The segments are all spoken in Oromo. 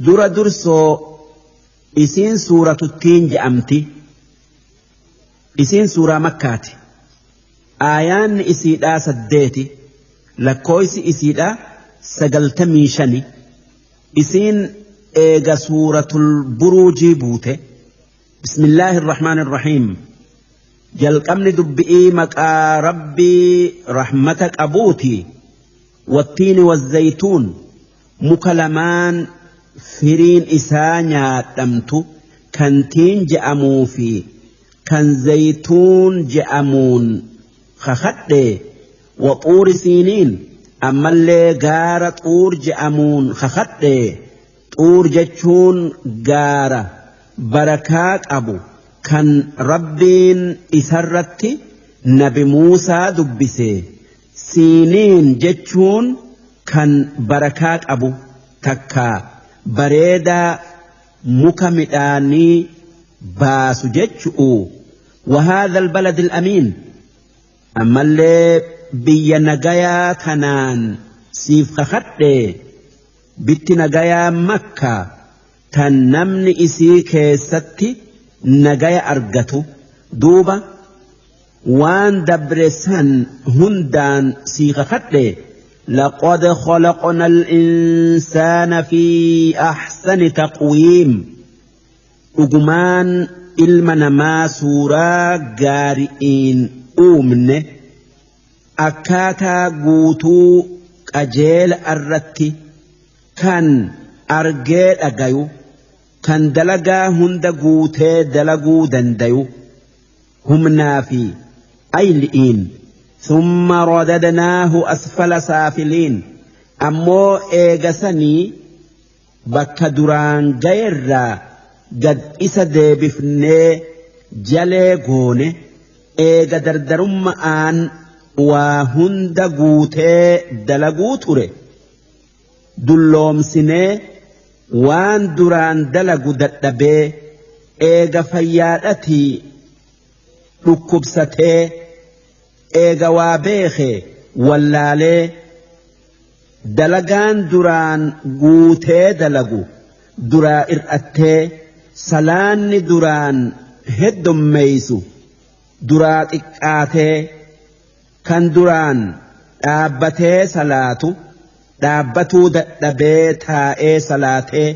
dura dursoo isiin suuratuttiin je'amti isiin suuraa makkaati aayaanni isiidhaa 8 lakkooysi isiidhaa 95 isiin eega suuratul buruujii buute bismillaahi irrahmaani irrahiim jalqabni dubbi'ii maqaa rabbii rahmata qabuuti wattiini wazzaytuun muka lamaan firiin isaa nyaadhamtu kan tiin je'amuu fi kan zaytuun je'amuun kakadhe waxuuri siiniin ammallee gaara xuur je'amuun kakadhe xuur jechuun gaara barakaa qabu kan rabbiin isarratti nabi Muusaa dubbise siiniin jechuun kan barakaa qabu takkaa bareedaa muka midhaanii baasu jechu'u وهذا البلد الأمين أما اللي بي نجايا كنان سيف خخده بيت نجايا مكة تنمن إسي كيستي نجايا أرجتو دوبا وان دبرسان هندان سيف خخده لقد خلقنا الإنسان في أحسن تقويم أجمان المنما سورة جارئين أومن أكاتا قوتو أجيل الرتي كان أرجيل أجايو كان دلقا هند قوتي دلقو دنديو هم نافي أيلئين ثم رددناه أسفل سافلين أمو إيغسني بك دران غير قد إسا بفني جلي غوني إيغا دردرم آن وهند قوتي دلقو توري دلوم سني وان دران دلقو دتبي إيغا فيادتي ركبستي eega waa beeke wallaalee dalagaan duraan guutee dalagu duraa ir'attee salaanni duraan heddommeeysu duraa xiqqaatee kan duraan dhaabbatee salaatu dhaabbatuu dadhabee taa'ee salaatee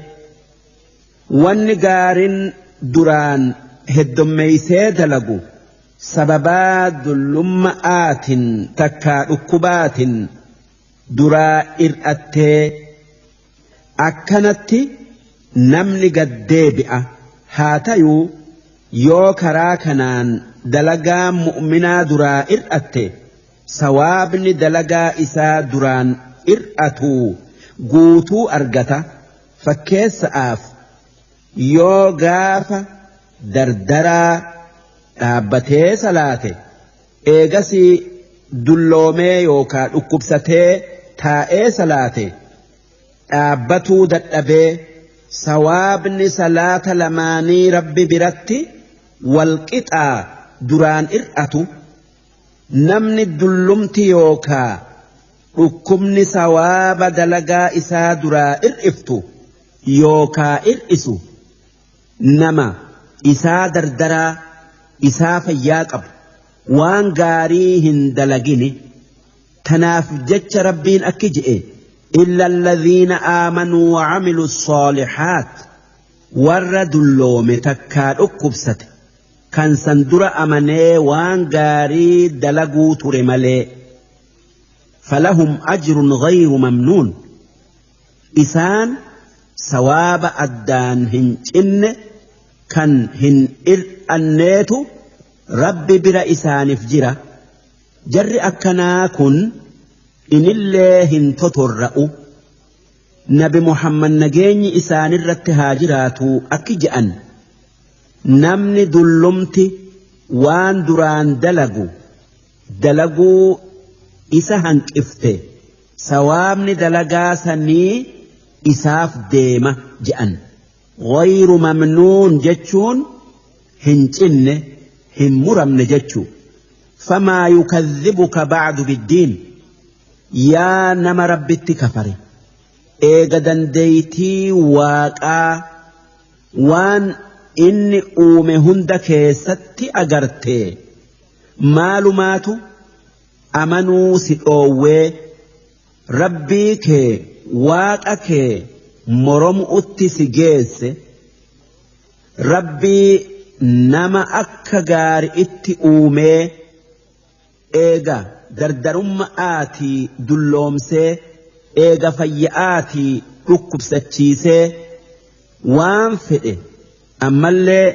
wanni gaarin duraan heddommeeysee dalagu sababaa dullummaa'aatin takkaa dhukkubaatin duraa ir'attee akkanatti namni gaddeebi'a haa tayuu yoo karaa kanaan dalagaa mu'minaa duraa ir'atte sawaabni dalagaa isaa duraan ir'atuu guutuu argata fakkeessa'aaf yoo gaafa dardaraa dhaabbatee salaate eegasii dulloomee yookaa dhukkubsatee taa'ee salaate dhaabbatuu dadhabee sawaabni salaata lamaanii rabbi biratti walqixaa duraan ir'atu namni dullumti yookaa dhukkubni sawaaba dalagaa isaa duraa ir'iftu yookaa ir'isu nama isaa dardaraa isaa fayyaa qabu waan gaarii hin dalagine tanaaf jecha rabbiin akki je'e illa alladhiina aamanuu wa'amiluu الصالحات warra dulloome takkaa dhukkubsate kan san dura amanee waan gaarii dalaguu ture malee falahum ajrun ghayru mamnuun isaan sawaaba addaan hin cinne kan hin ir'anneetu rabbi bira isaaniif jira jarri akkanaa kun inillee hin totorra'u nabi Muhammad nageenyi isaanirratti haa jiraatu akki je'an namni dullumti waan duraan dalaguu isa hanqifte sawaabni dalagaa sanii isaaf deema je'an غير ممنون جتشون هنجن هم مرمن جتشو فما يكذبك بعد بالدين يا نما ربتي كفري eega dandeeytii waaqaa waan inni uume hunda keessatti agartee maalumaatu amanuu si dhoowwee rabbii kee waaqa kee mormuutti si geesse rabbii nama akka gaari'itti uumee eega dardarumma'aatii dulloomsee eega fayya'aatii dhukkubsachiisee waan fedhe ammallee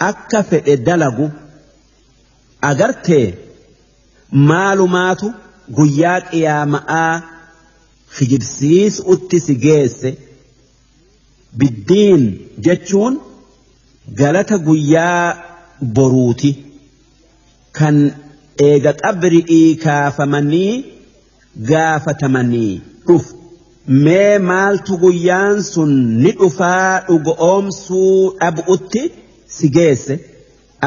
akka fedhe dalagu agartee maalumaatu guyyaa qiyaama'aa kijibsiisuutti si geesse biddiin jechuun galata guyyaa boruuti kan eega qabri'ii kaafamanii gaafatamanii dhufu mee maaltu guyyaan sun ni dhufaa dhugoomsuu dhabu'utti si geesse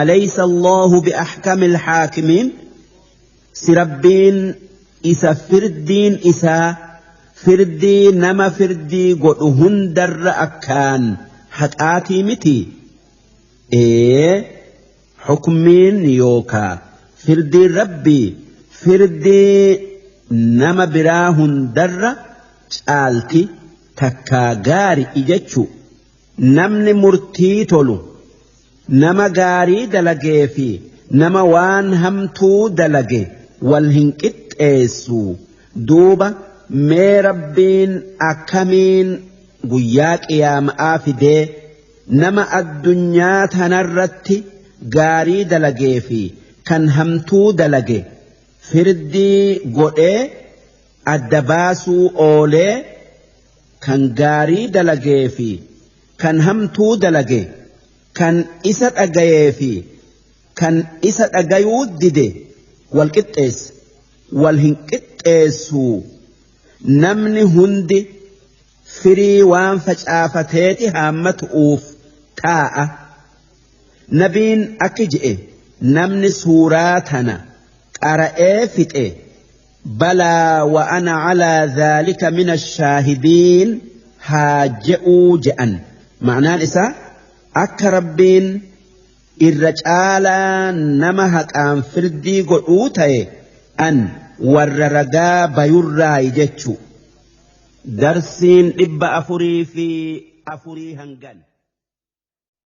alaysa allahu biahkamil haakimiin si rabbiin isa firdiin isaa firdii nama firdii godhu hundarra akkaan haqaatii miti hukmiin yookaa firdii rabbii firdii nama biraa hundarra caalti takkaa gaarii jechuu namni murtii tolu nama gaarii dalagee fi nama waan hamtuu dalage wal hin qixxeessu duuba mee rabbiin akkamiin guyyaa qiyaama'aa fidee nama addunyaa tanarratti gaarii dalagee fi kan hamtuu dalage firdii godhee adda baasuu oolee kan gaarii dalagee fi kan hamtuu dalage kan isa dhagayee fi kan isa dhagayuu dide wal qixxeesse wal hin qixxeessu namni hundi firii waan facaafateeti haammatu'uuf taa'a nabiin akki je'e namni suuraa tana qara'ee fixe بلى وأنا على ذلك من الشاهدين هاجئوا جأن معناه الإساء أكربين الرجال نمهك أن فردي قلوتي أن وررقا بيرا يجتشو درسين إبا أفري في أفري هنغان